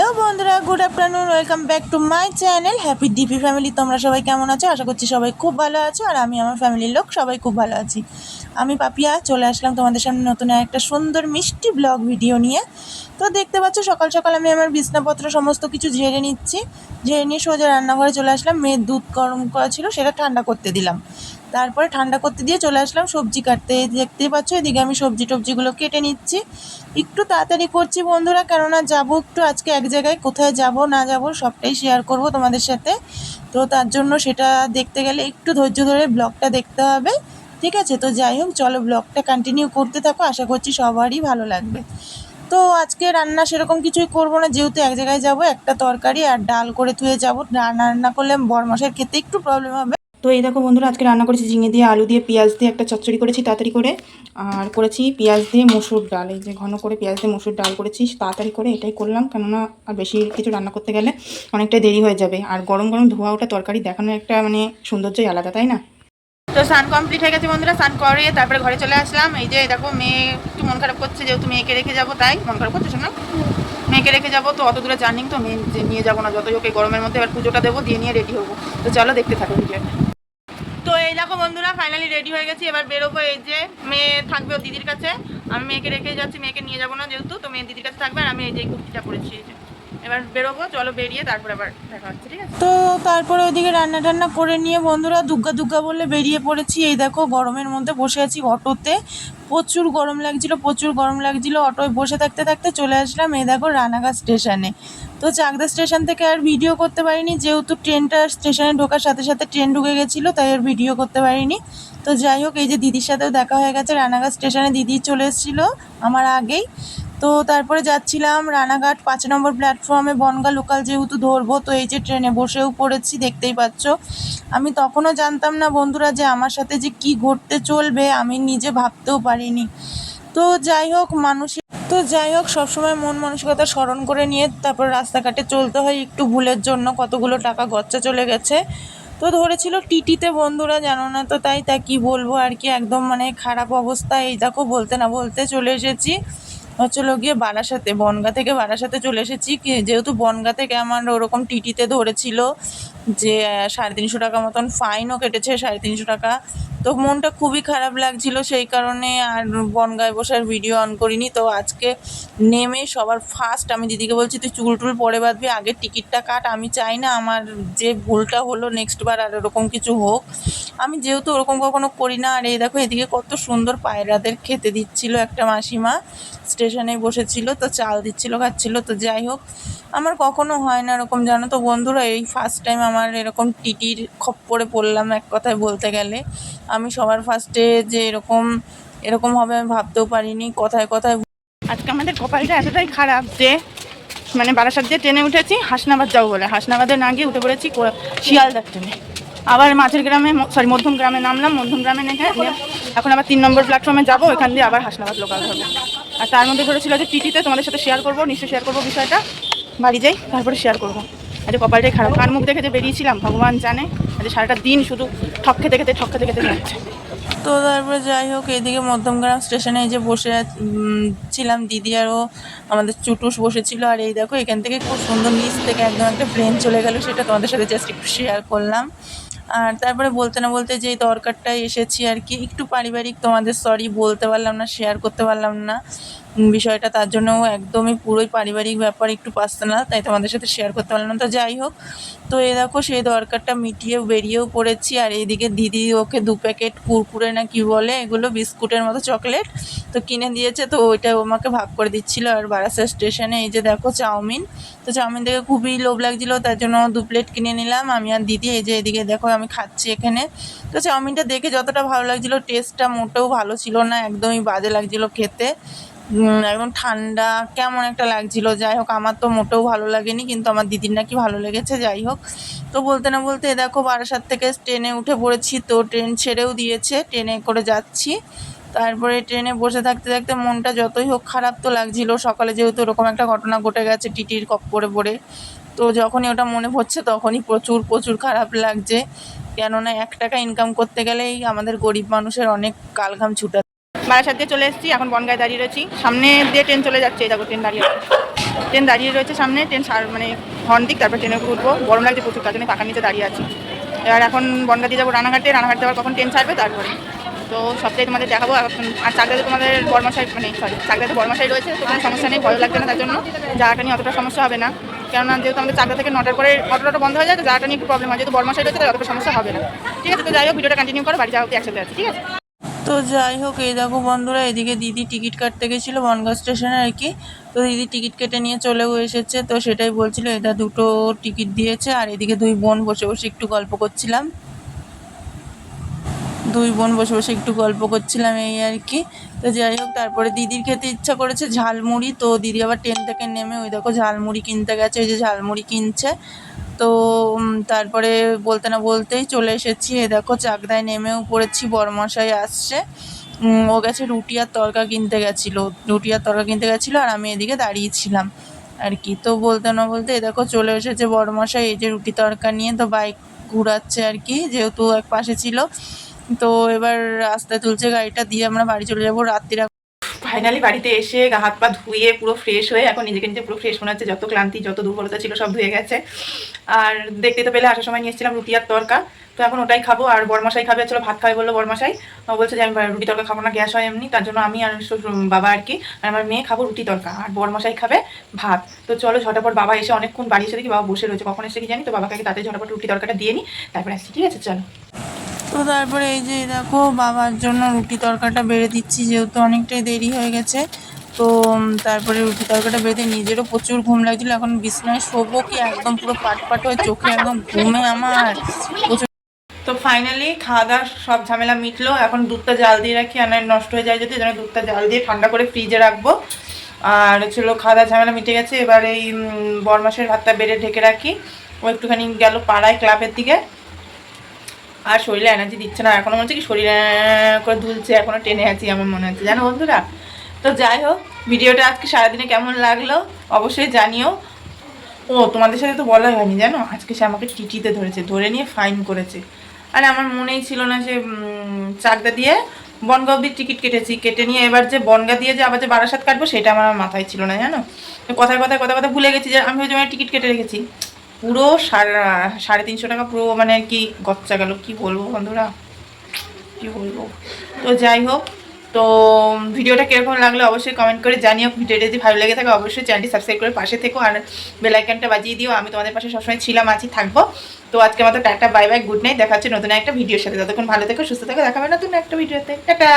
Hello বন্ধুরা, good afternoon, welcome back to my channel happy DP family. তোমরা সবাই কেমন আছো? আশা করছি সবাই খুব ভালো আছো, আর আমি আমার ফ্যামিলির লোক সবাই খুব ভালো আছি। আমি পাপিয়া চলে আসলাম তোমাদের সামনে নতুন একটা সুন্দর মিষ্টি ব্লগ ভিডিও নিয়ে। তো দেখতে পাচ্ছ সকাল সকাল আমি আমার বিছনাপত্র সমস্ত কিছু ঝেড়ে নিচ্ছি। ঝেড়ে নিয়ে সোজা রান্নাঘরে চলে আসলাম। মেয়ের দুধ গরম করা ছিল, সেটা ঠান্ডা করতে দিলাম। তারপরে ঠান্ডা করতে দিয়ে চলে আসলাম সবজি কাটতে। দেখতেই পাচ্ছ এদিকে আমি সবজি টবজিগুলো কেটে নিচ্ছি। একটু তাড়াতাড়ি করছি বন্ধুরা, কেননা যাবো একটু আজকে এক জায়গায়। কোথায় যাব না যাব সবটাই শেয়ার করব তোমাদের সাথে। তো তার জন্য সেটা দেখতে গেলে একটু ধৈর্য ধরে ব্লগটা দেখতে হবে, ঠিক আছে? তো যাই হোক, চলো ব্লগটা কন্টিনিউ করতে থাকো, আশা করছি সবারই ভালো লাগবে। তো আজকে রান্না সেরকম কিছুই করবো না, যেহেতু এক জায়গায় যাব। একটা তরকারি আর ডাল করে ধুয়ে যাবো। রান্না করলে বরমশাইয়ের খেতে একটু প্রবলেম হবে। তো এই দেখো বন্ধুরা, আজকে রান্না করেছি ঝিঙে দিয়ে আলু দিয়ে পেঁয়াজ দিয়ে একটা চচ্চড়ি করেছি তাড়াতাড়ি করে। আর করেছি পেঁয়াজ দিয়ে মসুর ডাল, এই যে ঘন করে পেঁয়াজ দিয়ে মসুর ডাল করেছি তাড়াতাড়ি করে। এটাই করলাম, কেননা আর বেশি কিছু রান্না করতে গেলে অনেকটাই দেরি হয়ে যাবে। আর গরম গরম ধোয়া ওটা তরকারি দেখানোর একটা সৌন্দর্যই আলাদা, তাই না? তো স্নান কমপ্লিট হয়ে গেছে বন্ধুরা। স্নান করে তারপরে ঘরে চলে আসলাম। এই যে দেখো মেয়ে একটু মন খারাপ করছে, যেহেতু মেয়েকে রেখে যাবো তাই মন খারাপ করছে। শোনো, মেয়েকে রেখে যাবো তো অত দূরে জার্নি, তো মেয়ে নিয়ে যাবো না। যতই হোক এই গরমের মধ্যে এবার পুজোটা দেবো, দিয়ে নিয়ে রেডি হবো। তো চলো দেখতে থাকো ভিডিওটা। তো এই দেখো বন্ধুরা, ফাইনালি রেডি হয়ে গেছি। এবার বেরোবো। এই যে মেয়ে থাকবে ওর দিদির কাছে, আমি মেয়েকে রেখে যাচ্ছি। মেয়েকে নিয়ে যাবো না যেহেতু, তো মেয়ে দিদির কাছে থাকবে। আর আমি এই যে কুর্তিটা পরেছি, এই যে এবার বেরোবো। চলো বেরিয়ে তারপরে আবার দেখা হচ্ছে, ঠিক আছে? তো তারপরে ওইদিকে রান্না টান্না করে নিয়ে বন্ধুরা দুগ্গা দুগ্গা বলে বেরিয়ে পড়েছি। এই দেখো গরমের মধ্যে বসে আছি অটোতে। প্রচুর গরম লাগছিল। অটোয় বসে থাকতে থাকতে চলে আসলাম এই দেখো রানাঘাট স্টেশনে। তো চাকদা স্টেশন থেকে আর ভিডিও করতে পারিনি, যেহেতু ট্রেনটা স্টেশনে ঢোকার সাথে সাথে ট্রেন ঢুকে গেছিলো, তাই আর ভিডিও করতে পারিনি। তো যাই হোক, এই যে দিদির সাথেও দেখা হয়ে গেছে রানাঘাট স্টেশনে। দিদি চলে এসেছিলো আমার আগেই। তো তারপরে যাচ্ছিলাম রানাঘাট 5 নম্বর প্ল্যাটফর্মে, বনগাঁ লোকাল যেহেতু ধরবো। তো এই যে ট্রেনে বসেও পড়েছি, দেখতেই পাচ্ছ। আমি তখনও জানতাম না বন্ধুরা যে আমার সাথে যে কি ঘটতে চলবে, আমি নিজে ভাবতেও পারিনি। তো যাই হোক সবসময় মন মানসিকতা স্মরণ করে নিয়ে তারপর রাস্তাঘাটে চলতে হয়। একটু ভুলের জন্য কতগুলো টাকা গচ্চা চলে গেছে। তো ধরেছিল টিটিতে বন্ধুরা, জানো না তো, তাই কি বলবো আর কি, একদম খারাপ অবস্থা। এই দেখো বলতে না বলতে চলে এসেছি হচ্ছিল গিয়ে বারাসাতে। বনগাঁ থেকে বারাসাতে চলে এসেছি, যেহেতু বনগাঁ থেকে আমার ওরকম টিটিতে ধরেছিল যে 350 টাকা মতন ফাইনও কেটেছে, 350 টাকা। তো মনটা খুবই খারাপ লাগছিল, সেই কারণে আর বনগাঁয় বসে আর ভিডিও অন করিনি। তো আজকে নেমে সবার ফার্স্ট আমি দিদিকে বলছি তুই চুল টুল পরে বাঁধবি, আগে টিকিটটা কাট। আমি চাই না আমার যে ভুলটা হলো নেক্সট বার আর ওরকম কিছু হোক। আমি যেহেতু ওরকম কখনো করি না। আর এই দেখো এদিকে কত সুন্দর পায়রাদের খেতে দিচ্ছিল একটা মাসিমা, স্টেশনে বসেছিল, তো চাল দিচ্ছিল, খাচ্ছিল। তো যাই হোক, আমার কখনো হয় না এরকম, জানো তো বন্ধুরা। এই ফার্স্ট টাইম আমার এরকম টিটির খপ্পরে পড়লাম, এক কথায় বলতে গেলে। আমি সবার ফার্স্টে যে এরকম হবে আমি ভাবতেও পারিনি। কথায় কথায় আজকে আমাদের কপালটা এতটাই খারাপ যে বারাসাত দিয়ে ট্রেনে উঠেছি হাসনাবাদ যাবো বলে, হাসনাবাদে না গিয়ে উঠে পড়েছি শিয়ালদার ট্রেনে। আবার মাঝের গ্রামে মধ্যম গ্রামে নামলাম, মধ্যম গ্রামে নেমে এখন আবার 3 নম্বর প্ল্যাটফর্মে যাবো, এখান দিয়ে আবার হাসনাবাদ লোকাল হবে। আর তার মধ্যে ধরেছিল যে টিটিতে তোমাদের সাথে শেয়ার করবো, নিশ্চয়ই শেয়ার করবো বিষয়টা। বাড়ি যাই তারপরে শেয়ার করবো। আজ কপালটাই খারাপ, কার মুখ দেখে যে বেরিয়েছিলাম ভগবান জানে। আজ সারাটা দিন শুধু ঠক খেতে খেতে যাচ্ছে। তো তারপরে যাই হোক, এইদিকে মধ্যমগ্রাম স্টেশনে এই যে বসে ছিলাম, দিদি আরও আমাদের চুটুস বসেছিল। আর এই দেখো এখান থেকে খুব সুন্দর নিচ থেকে একদম একটা প্লেন চলে গেল, সেটা তোমাদের সাথে জাস্ট একটু শেয়ার করলাম। আর তারপরে বলতে না বলতে যে দরকারটায় এসেছি আর কি, একটু পারিবারিক, তোমাদের সরি বলতে পারলাম না, শেয়ার করতে পারলাম না বিষয়টা। তার জন্য একদমই পুরোই পারিবারিক ব্যাপার, একটু পার্সোনাল, তাই তোমাদের সাথে শেয়ার করতে পারলাম না। তো যাই হোক, তো এই দেখো সেই দরকারটা মিটিয়েও বেরিয়েও পড়েছি। আর এইদিকে দিদি ওকে 2 প্যাকেট কুরকুরে না কি বলে এগুলো, বিস্কুটের মতো চকলেট, তো কিনে দিয়েছে। তো ওইটা আমাকে ভাগ করে দিচ্ছিল। আর বারাসাত স্টেশনে এই যে দেখো চাউমিন, তো চাউমিন দেখে খুবই লোভ লাগছিলো, তার জন্য 2 প্লেট কিনে নিলাম আমি আর দিদি। এই যে এদিকে দেখো আমি খাচ্ছি এখানে। তো চাউমিনটা দেখে যতটা ভালো লাগছিলো, টেস্টটা মোটেও ভালো ছিল না, একদমই বাজে লাগছিলো খেতে, একদম ঠান্ডা কেমন একটা লাগছিল। যাই হোক, আমার তো মোটেও ভালো লাগেনি, কিন্তু আমার দিদির নাকি ভালো লেগেছে। যাই হোক, তো বলতে না বলতে দেখো বারাসাত থেকে ট্রেনে উঠে পড়েছি। তো ট্রেন ছেড়েও দিয়েছে, ট্রেনে করে যাচ্ছি। তারপরে ট্রেনে বসে থাকতে থাকতে মনটা যতই হোক খারাপ তো লাগছিল, সকালে যেহেতু এরকম একটা ঘটনা ঘটে গেছে টিটির খপ্পরে পড়ে। তো যখনই ওটা মনে পড়ছে তখনই প্রচুর খারাপ লাগছে, কেননা 1 টাকা ইনকাম করতে গেলেই আমাদের গরিব মানুষের অনেক কালঘাম ছুটে। বারাসাত দিয়ে চলে এসেছি, এখন বনগাঁয় দাঁড়িয়ে রয়েছি, সামনে দিয়ে ট্রেন চলে যাচ্ছে, এই দেখো ট্রেন দাঁড়িয়ে আছে। ট্রেন দাঁড়িয়ে রয়েছে সামনে, ট্রেন মানে হর্ন দিক, তারপর ট্রেনে উঠবো। গরম লাগছে প্রচুর, তার জন্য পাখার নিচে দাঁড়িয়ে আছি। এবার এখন বনগা দিয়ে যাবো রানাঘাটে, রানাঘাট যাওয়ার কখন ট্রেন ছাড়বে তারপরে। তো সবটাই তোমাদের দেখাবো। আর চাকদাতে তোমাদের বর্মাশাই মানে সরি চাকদাতে বর্মাশাই রয়েছে, তো কোনো সমস্যা নেই, ভয় লাগবে না তার জন্য। যাওয়াটা নিয়ে অতটা সমস্যা হবে না, কেননা যেহেতু আমাদের চাকদা থেকে 9টার পরে অটোটা বন্ধ হয়ে যায়, তো যাওয়াটা নিয়ে একটু প্রবলেম হয়। যেহেতু বর্মাশাই রয়েছে তাই অতটা সমস্যা হবে না। ঠিক আছে, তো যাই হোক ভিডিওটা কন্টিনিউ করো, বাড়ি যাওয়া অবধি একসাথে আছে, ঠিক আছে। তো যাই হোক, এই দেখো বন্ধুরা, এদিকে দিদি টিকিট কাটতে গেছিলো বনগাঁ স্টেশনে আর কি। তো দিদি টিকিট কেটে নিয়ে চলেও এসেছে, তো সেটাই বলছিল, এটা 2টো টিকিট দিয়েছে। আর এদিকে দুই বোন বসে বসে একটু গল্প করছিলাম, একটু গল্প করছিলাম এই আর কি। তো যাই হোক, তারপরে দিদির খেতে ইচ্ছা করেছে ঝালমুড়ি, তো দিদি আবার ট্রেন থেকে নেমে ওই দেখো ঝালমুড়ি কিনতে গেছে, ওই যে ঝালমুড়ি কিনছে। তো তারপরে বলতে না বলতেই চলে এসেছি, এ দেখো চাকদায় নেমেও পড়েছি, বড়মশাই আসছে। ও গেছে রুটি আর তড়কা কিনতে গেছিলো, আর আমি এদিকে দাঁড়িয়েছিলাম আর কি। তো বলতে না বলতে এ দেখো চলে এসেছে বড়মশাই, এই যে রুটি তড়কা নিয়ে। তো বাইক ঘুরাচ্ছে আর কি, যেহেতু এক পাশে ছিল। তো এবার রাস্তায় তুলছে গাড়িটা, দিয়ে আমরা বাড়ি চলে যাবো রাত্রিরা। ফাইনালি বাড়িতে এসে গা হাত পা ধুয়ে পুরো ফ্রেশ হয়ে এখন নিজেকে নিজে পুরো ফ্রেশ মনে হচ্ছে, যত ক্লান্তি যত দুর্বলতা ছিল সব ধুয়ে গেছে। আর দেখতে তো পেলে আসার সময় নিয়ে এসেছিলাম রুটি আর তড়কা, তো এখন ওটাই খাবো। আর বড়মশাই খাবে, চলো ভাত খাবে বললো বড়মশাই। বলছে যে আমি রুটি তড়কা খাবো না, গ্যাস হয় এমনি, তার জন্য আমি আর বাবা আর কি আর আমার মেয়ে খাবো রুটি তড়কা, আর বড়মশাই খাবে ভাত। তো চলো ঝটাপট, বাবা এসে অনেকক্ষণ বাড়ি এসে দেখি বাবা বসে রয়েছে, কখন এসে কি জানি। তো বাবাকে আগে তাতে ঝটাপট রুটি তড়কাটা দিয়ে নিই, তারপরে আসছি, ঠিক আছে চলো। তো তারপরে এই যে দেখো বাবার জন্য রুটি তড়কাটা বেড়ে দিচ্ছি, যেহেতু অনেকটাই দেরি হয়ে গেছে। তো তারপরে রুটি তড়কাটা বেঁধে, নিজেরও প্রচুর ঘুম লাগছিল, এখন বিছনায় শোবো কি একদম পুরো পাট হয়ে, চোখে একদম ঘুমে আমার প্রচুর। তো ফাইনালি খাওয়া দাওয়া সব ঝামেলা মিটলো, এখন দুধটা জাল দিয়ে রাখি, আর নষ্ট হয়ে যায় যদি, যেন দুধটা জাল দিয়ে ঠান্ডা করে ফ্রিজে রাখবো। আর ছিল খাওয়া দাওয়া ঝামেলা মিটে গেছে, এবার এই বড়মাসের ভাতটা বেড়ে ঢেকে রাখি। ও একটুখানি গেল পাড়ায় ক্লাবের দিকে, আর শরীরে এনার্জি দিচ্ছে না, এখনো মনে হচ্ছে কি শরীরে করে দুলছে, এখনো টেনে আছি আমার মনে হচ্ছে, জানো বন্ধুরা। তো যাই হোক, ভিডিওটা আজকে সারাদিনে কেমন লাগলো অবশ্যই জানিও। ও তোমাদের সাথে তো বলাই হয়নি, জানো আজকে সে আমাকে টিটিতে ধরেছে, ধরে নিয়ে ফাইন করেছে। আর আমার মনেই ছিল না যে চাকদা দিয়ে বনগাঁ অব্দি টিকিট কেটেছি, কেটে নিয়ে এবার যে বনগাঁ দিয়ে যে আবার যে বারাসাত কাটবো সেটা আমার মাথায় ছিল না, জানো। কথায় কথা ভুলে গেছি যে আমি ওই জন্য টিকিট কেটে রেখেছি। পুরো 350 টাকা পুরো মানে কি গচ্চা গেল, কি বলবো বন্ধুরা, কি বলবো। তো যাই হোক, তো ভিডিওটা কীরকম লাগলো অবশ্যই কমেন্ট করে জানিও। ভিডিওটা যদি ভালো লেগে থাকে অবশ্যই চ্যানেলটি সাবস্ক্রাইব করে পাশে থেকো, আর বেল আইকনটা বাজিয়ে দিও। আমি তোমাদের পাশে সবসময় ছিলাম, আছি, থাকবো। তো আজকে মতো tata, bye bye, good night, দেখা হচ্ছে নতুন একটা ভিডিওর সাথে। ততক্ষণ ভালো থেকো, সুস্থ থেকো, দেখা হবে নতুন একটা ভিডিওতে, টাটা।